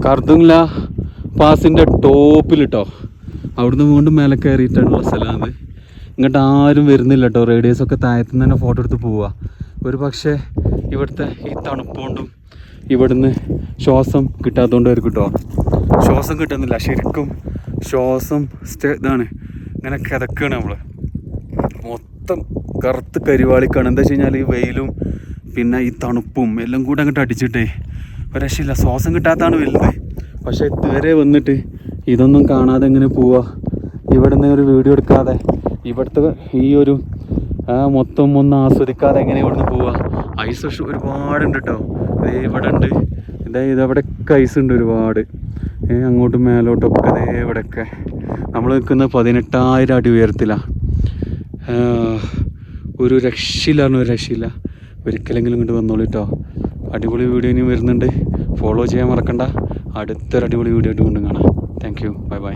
കർദുങ്ല പാസിൻ്റെ ടോപ്പിൽ കേട്ടോ. അവിടുന്ന് വീണ്ടും മേലെ കയറിയിട്ടുള്ള സ്ഥലമാണ്. ഇങ്ങോട്ട് ആരും വരുന്നില്ല കേട്ടോ. റേഡിയേഴ്സൊക്കെ താഴത്തുനിന്ന് തന്നെ ഫോട്ടോ എടുത്ത് പോവുക. ഒരു പക്ഷേ ഇവിടുത്തെ ഈ തണുപ്പുകൊണ്ടും ഇവിടുന്ന് ശ്വാസം കിട്ടാത്തതുകൊണ്ടായിരിക്കും കേട്ടോ. ശ്വാസം കിട്ടുന്നില്ല, ശരിക്കും ശ്വാസം ഇതാണ്, ഇങ്ങനെ കിതക്കുകയാണ് നമ്മൾ. മൊത്തം കറുത്ത് കരിവാളിക്കാണ്. എന്താ വെച്ച് കഴിഞ്ഞാൽ ഈ വെയിലും പിന്നെ ഈ തണുപ്പും എല്ലാം കൂടെ അങ്ങോട്ട് അടിച്ചിട്ടേ ഒരു രക്ഷയില്ല. ശ്വാസം കിട്ടാത്തതാണ് വലുത്. പക്ഷേ ഇതുവരെ വന്നിട്ട് ഇതൊന്നും കാണാതെ എങ്ങനെ പോവുക? ഇവിടുന്ന് ഒരു വീഡിയോ എടുക്കാതെ, ഇവിടുത്തെ ഈ ഒരു മൊത്തം ഒന്ന് ആസ്വദിക്കാതെ എങ്ങനെ ഇവിടുന്ന് പോവുക? ഐസ് ഒരുപാടുണ്ട് കേട്ടോ. ഇവിടെ ഉണ്ട്, ഇതവിടെയൊക്കെ ഐസ് ഉണ്ട് ഒരുപാട്. അങ്ങോട്ടും മേലോട്ടൊക്കെ ഇവിടെയൊക്കെ. നമ്മൾ നിൽക്കുന്നത് 18,000 അടി ഉയരത്തിലാണ്. ഒരു രക്ഷയില്ല, ഒരു രക്ഷയില്ല. ഒരിക്കലെങ്കിലും ഇങ്ങോട്ട് വന്നോളൂ കേട്ടോ. അടിപൊളി വീഡിയോ ഇനി വരുന്നുണ്ട്. ഫോളോ ചെയ്യാൻ മറക്കണ്ട. അടുത്തൊരു അടിപൊളി വീഡിയോ ആയിട്ട് കൊണ്ടും കാണാം. Thank you, bye bye.